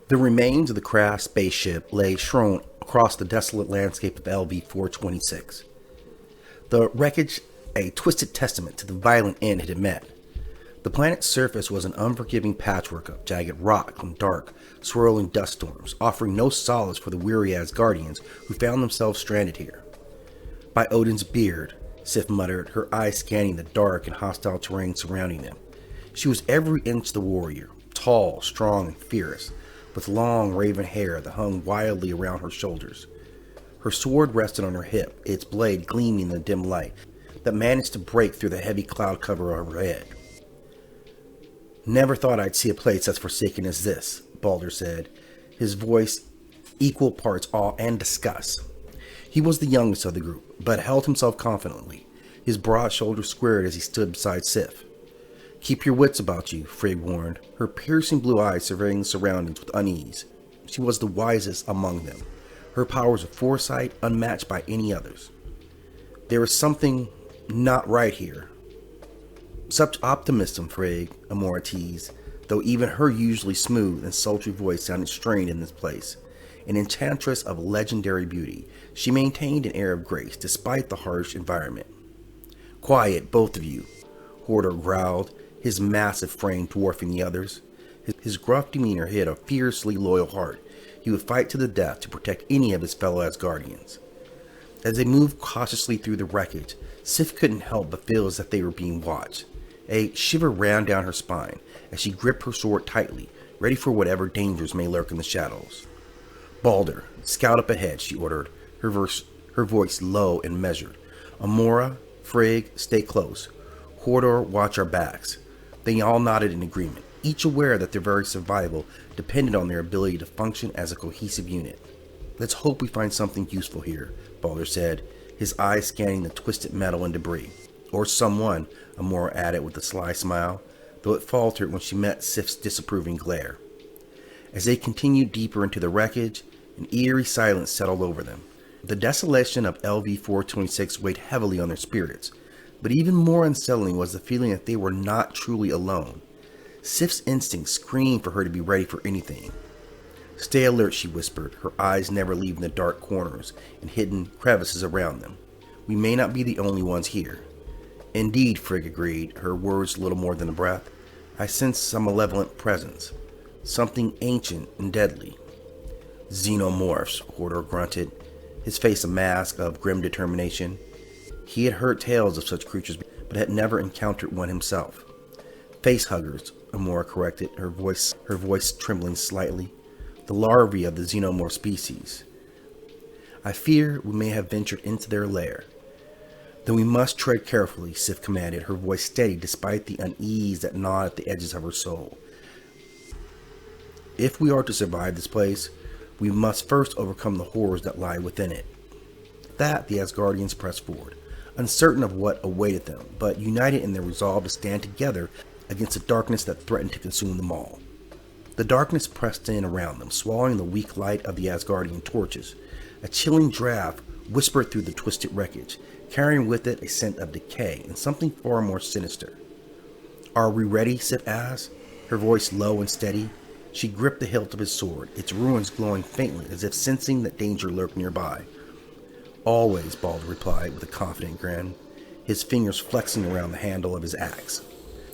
The remains of the crashed spaceship lay strewn across the desolate landscape of LV-426. The wreckage, a twisted testament to the violent end it had met. The planet's surface was an unforgiving patchwork of jagged rock and dark, swirling dust storms, offering no solace for the weary Asgardians who found themselves stranded here. By Odin's beard, Sif muttered, her eyes scanning the dark and hostile terrain surrounding them. She was every inch the warrior, tall, strong, and fierce, with long raven hair that hung wildly around her shoulders. Her sword rested on her hip, its blade gleaming in the dim light that managed to break through the heavy cloud cover overhead. "Never thought I'd see a place as forsaken as this," Balder said, his voice equal parts awe and disgust. He was the youngest of the group, but held himself confidently, his broad shoulders squared as he stood beside Sif. "Keep your wits about you," Frigg warned, her piercing blue eyes surveying the surroundings with unease. She was the wisest among them, her powers of foresight unmatched by any others. "There is something not right here." "Such optimism, Frigg," Amora teased, though even her usually smooth and sultry voice sounded strained in this place. An enchantress of legendary beauty, she maintained an air of grace despite the harsh environment. "Quiet, both of you," Horder growled, his massive frame dwarfing the others. His gruff demeanor hid a fiercely loyal heart. He would fight to the death to protect any of his fellow Asgardians. As they moved cautiously through the wreckage, Sif couldn't help but feel as if they were being watched. A shiver ran down her spine as she gripped her sword tightly, ready for whatever dangers may lurk in the shadows. "Balder, scout up ahead," she ordered, her voice low and measured. "Amora, Frigg, stay close. Hodor, watch our backs." They all nodded in agreement, each aware that their very survival depended on their ability to function as a cohesive unit. "Let's hope we find something useful here," Balder said, his eyes scanning the twisted metal and debris. "Or someone," Amora added with a sly smile, though it faltered when she met Sif's disapproving glare. As they continued deeper into the wreckage, an eerie silence settled over them. The desolation of LV-426 weighed heavily on their spirits, but even more unsettling was the feeling that they were not truly alone. Sif's instincts screamed for her to be ready for anything. "Stay alert," she whispered, her eyes never leaving the dark corners and hidden crevices around them. "We may not be the only ones here." "Indeed," Frigg agreed, her words little more than a breath. "I sense some malevolent presence. Something ancient and deadly." "Xenomorphs," Hodor grunted, his face a mask of grim determination. He had heard tales of such creatures, but had never encountered one himself. "Facehuggers," Amora corrected, her voice trembling slightly. "The larvae of the xenomorph species. I fear we may have ventured into their lair." "Then we must tread carefully," Sif commanded, her voice steady despite the unease that gnawed at the edges of her soul. "If we are to survive this place, we must first overcome the horrors that lie within it." With that, the Asgardians pressed forward, uncertain of what awaited them, but united in their resolve to stand together against the darkness that threatened to consume them all. The darkness pressed in around them, swallowing the weak light of the Asgardian torches. A chilling draft whispered through the twisted wreckage, carrying with it a scent of decay and something far more sinister. "Are we ready?" Sif asked, her voice low and steady. She gripped the hilt of his sword, its ruins glowing faintly as if sensing that danger lurked nearby. "Always," Balder replied with a confident grin, his fingers flexing around the handle of his axe.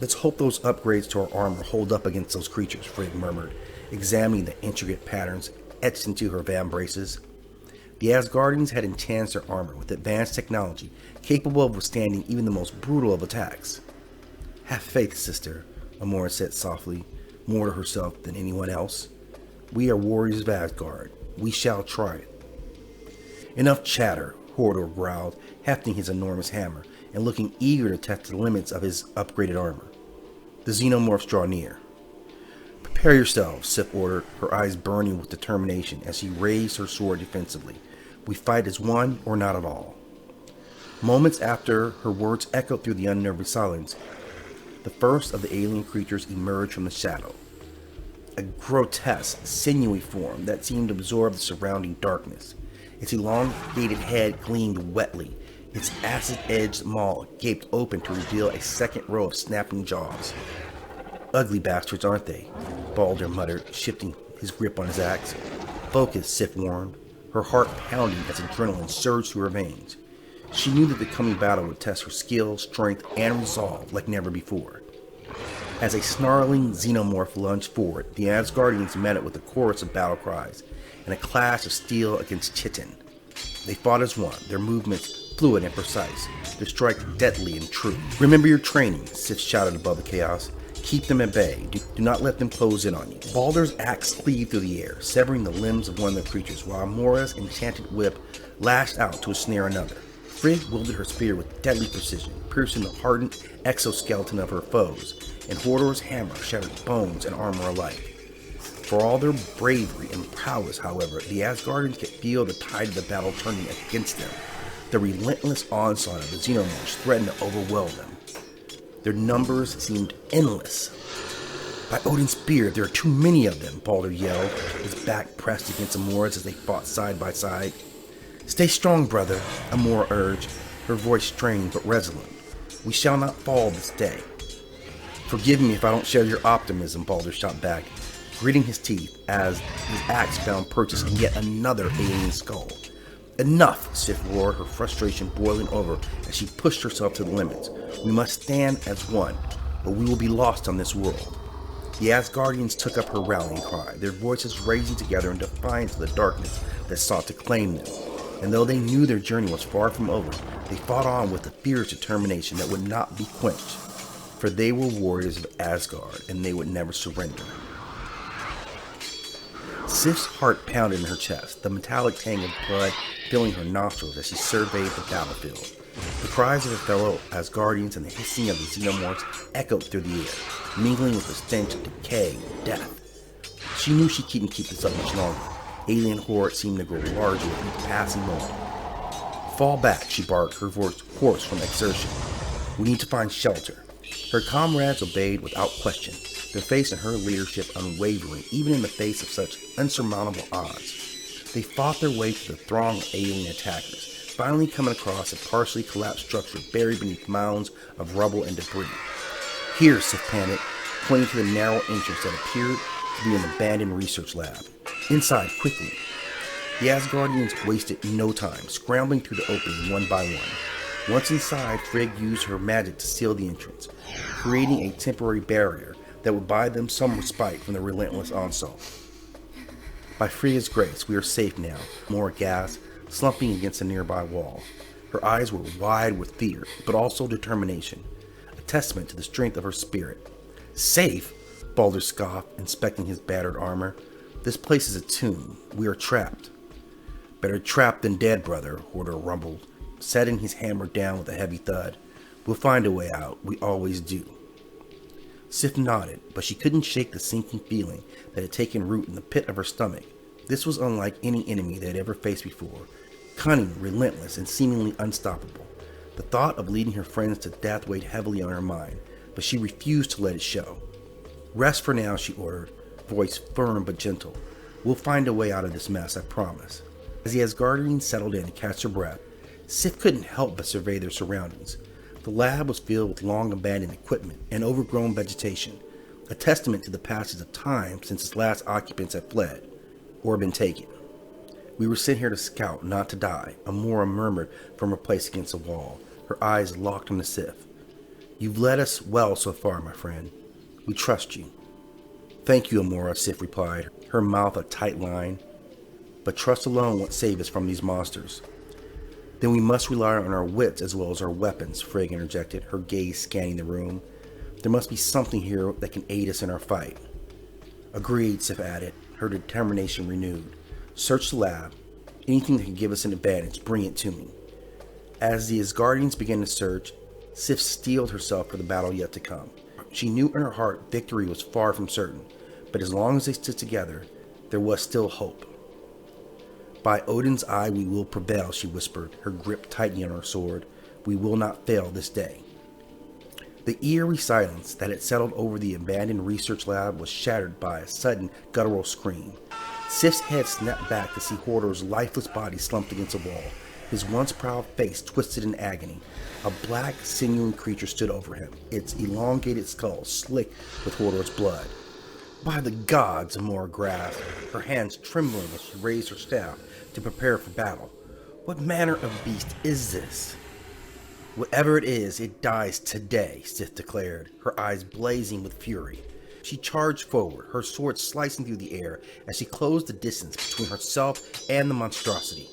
"Let's hope those upgrades to our armor hold up against those creatures," Frigg murmured, examining the intricate patterns etched into her vambraces. The Asgardians had enhanced their armor with advanced technology capable of withstanding even the most brutal of attacks. "Have faith, sister," Amora said softly, more to herself than anyone else. "We are warriors of Asgard. We shall triumph." "Enough chatter," Hodor growled, hefting his enormous hammer and looking eager to test the limits of his upgraded armor. The xenomorphs draw near. "Prepare yourselves," Sif ordered, her eyes burning with determination as she raised her sword defensively. "We fight as one or not at all." Moments after her words echoed through the unnerving silence, the first of the alien creatures emerged from the shadow. A grotesque, sinewy form that seemed to absorb the surrounding darkness. Its elongated head gleamed wetly, its acid-edged maw gaped open to reveal a second row of snapping jaws. Ugly bastards, aren't they? Balder muttered, shifting his grip on his axe. Focus, Sif warned, her heart pounding as adrenaline surged through her veins. She knew that the coming battle would test her skill, strength, and resolve like never before. As a snarling xenomorph lunged forward, the Asgardians met it with a chorus of battle cries and a clash of steel against chitin. They fought as one, their movements fluid and precise, their strike deadly and true. "Remember your training," Sif shouted above the chaos. "Keep them at bay. Do not let them close in on you." Balder's axe cleaved through the air, severing the limbs of one of the creatures, while Amora's enchanted whip lashed out to ensnare another. Frigg wielded her spear with deadly precision, piercing the hardened exoskeleton of her foes, and Hodor's hammer shattered bones and armor alike. For all their bravery and prowess, however, the Asgardians could feel the tide of the battle turning against them. The relentless onslaught of the Xenomorphs threatened to overwhelm them. Their numbers seemed endless. "By Odin's spear, there are too many of them," Balder yelled, his back pressed against Amora's as they fought side by side. "Stay strong, brother," Amora urged, her voice strained but resolute. "We shall not fall this day." "Forgive me if I don't share your optimism," Balder shot back, gritting his teeth as his axe found purchase in yet another alien skull. "Enough!" Sif roared, her frustration boiling over as she pushed herself to the limits. "We must stand as one, or we will be lost on this world." The Asgardians took up her rallying cry, their voices raising together in defiance of the darkness that sought to claim them. And though they knew their journey was far from over, they fought on with a fierce determination that would not be quenched. For they were warriors of Asgard, and they would never surrender. Sif's heart pounded in her chest, the metallic tang of blood filling her nostrils as she surveyed the battlefield. The cries of her fellow Asgardians and the hissing of the Xenomorphs echoed through the air, mingling with the stench of decay and death. She knew she couldn't keep this up much longer. Alien hordes seemed to grow larger with each passing moment. "Fall back," she barked, her voice hoarse from exertion. "We need to find shelter." Her comrades obeyed without question, their faith in her leadership unwavering even in the face of such unsurmountable odds. They fought their way through the throng of alien attackers, finally coming across a partially collapsed structure buried beneath mounds of rubble and debris. "Here," Sif panted, pointing to the narrow entrance that appeared to be an abandoned research lab. "Inside, quickly." The Asgardians wasted no time, scrambling through the opening one by one. Once inside, Frigg used her magic to seal the entrance, creating a temporary barrier that would buy them some respite from the relentless onslaught. "By Frigg's grace, we are safe now," Mora gasped, slumping against a nearby wall. Her eyes were wide with fear, but also determination, a testament to the strength of her spirit. "Safe?" Balder scoffed, inspecting his battered armor. "This place is a tomb. We are trapped." "Better trapped than dead, brother," Hodor rumbled, setting his hammer down with a heavy thud. "We'll find a way out. We always do." Sif nodded, but she couldn't shake the sinking feeling that had taken root in the pit of her stomach. This was unlike any enemy they had ever faced before. Cunning, relentless, and seemingly unstoppable. The thought of leading her friends to death weighed heavily on her mind, but she refused to let it show. "Rest for now," she ordered, voice firm but gentle. "We'll find a way out of this mess, I promise." As the Asgardians settled in to catch their breath, Sif couldn't help but survey their surroundings. The lab was filled with long-abandoned equipment and overgrown vegetation, a testament to the passage of time since its last occupants had fled, or been taken. "We were sent here to scout, not to die," Amora murmured from her place against the wall, her eyes locked on the Sif. "You've led us well so far, my friend. We trust you." "Thank you, Amora," Sif replied, her mouth a tight line. "But trust alone won't save us from these monsters." "Then we must rely on our wits as well as our weapons," Frigg interjected, her gaze scanning the room. "There must be something here that can aid us in our fight." "Agreed," Sif added, her determination renewed. "Search the lab. Anything that can give us an advantage, bring it to me." As the Asgardians began to search, Sif steeled herself for the battle yet to come. She knew in her heart victory was far from certain, but as long as they stood together, there was still hope. "By Odin's eye we will prevail," she whispered, her grip tightening on her sword. "We will not fail this day." The eerie silence that had settled over the abandoned research lab was shattered by a sudden guttural scream. Sif's head snapped back to see Hodor's lifeless body slumped against a wall, His once proud face twisted in agony. A black, sinewy creature stood over him, its elongated skull slick with Hodor's blood. By the gods, Amora gasped, her hands trembling as she raised her staff to prepare for battle. What manner of beast is this? Whatever it is, it dies today, Sith declared, her eyes blazing with fury. She charged forward, her sword slicing through the air as she closed the distance between herself and the monstrosity.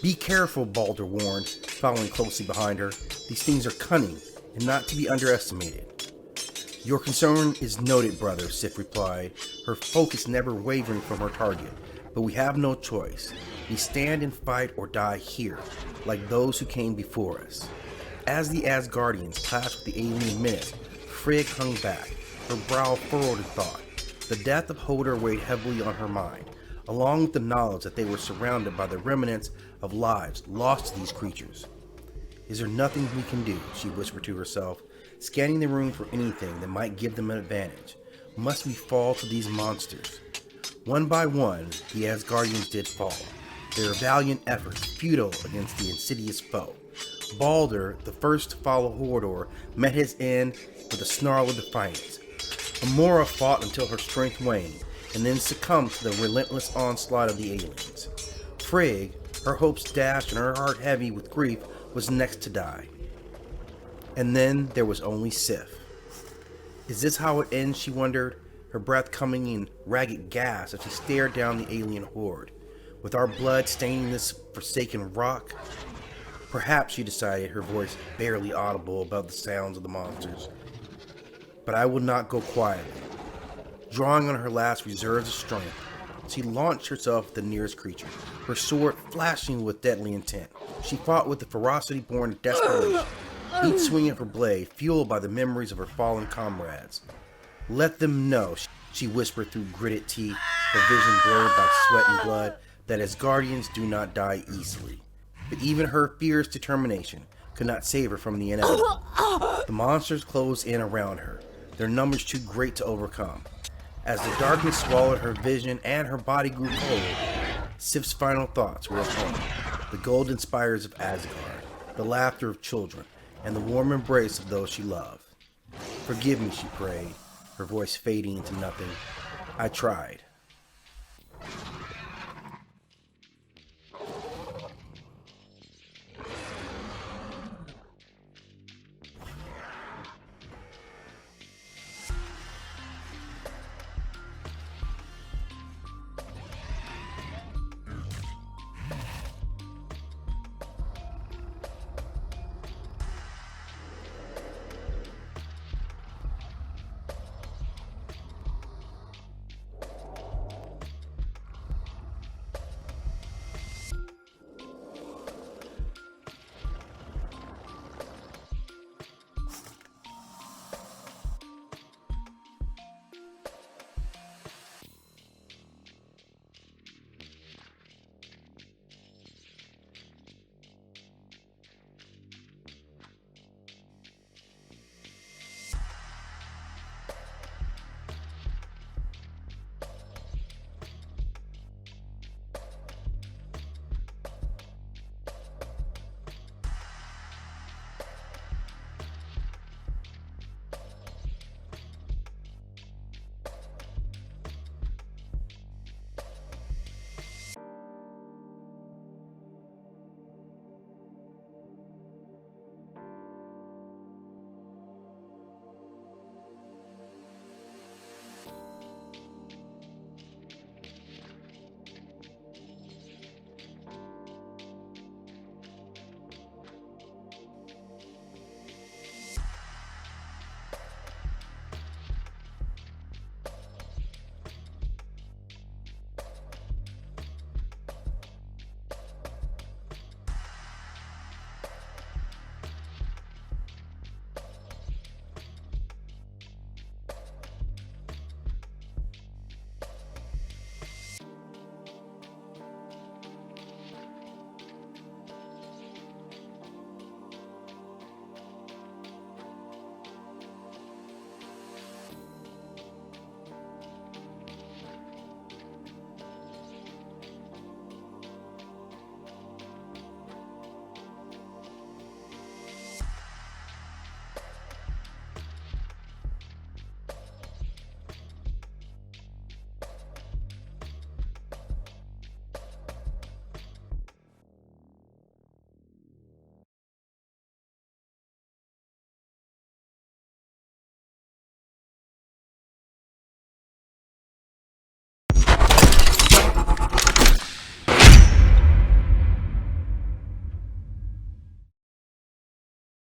Be careful, Balder warned, following closely behind her. These things are cunning and not to be underestimated. Your concern is noted, brother, Sif replied, her focus never wavering from her target. But we have no choice. We stand and fight or die here, like those who came before us. As the Asgardians clashed with the alien menace, Frigg hung back, her brow furrowed in thought. The death of Hodor weighed heavily on her mind, along with the knowledge that they were surrounded by the remnants of lives lost to these creatures. Is there nothing we can do? She whispered to herself, scanning the room for anything that might give them an advantage. Must we fall to these monsters? One by one, the Asgardians did fall, their valiant efforts futile against the insidious foe. Balder, the first to follow Hodor, met his end with a snarl of defiance. Amora fought until her strength waned, and then succumbed to the relentless onslaught of the aliens. Frigg, her hopes dashed and her heart heavy with grief, was next to die. And then there was only Sif. Is this how it ends, she wondered, her breath coming in ragged gasps as she stared down the alien horde. With our blood staining this forsaken rock? Perhaps, she decided, her voice barely audible above the sounds of the monsters. But I will not go quietly. Drawing on her last reserves of strength, she launched herself at the nearest creature, her sword flashing with deadly intent. She fought with the ferocity born of desperation, each swing of her blade fueled by the memories of her fallen comrades. Let them know, she whispered through gritted teeth, her vision blurred by sweat and blood, that Asgardians do not die easily. But even her fierce determination could not save her from the inevitable. The monsters closed in around her, their numbers too great to overcome. As the darkness swallowed her vision and her body grew cold, Sif's final thoughts were of home, the golden spires of Asgard, the laughter of children, and the warm embrace of those she loved. Forgive me, she prayed, her voice fading into nothing. I tried.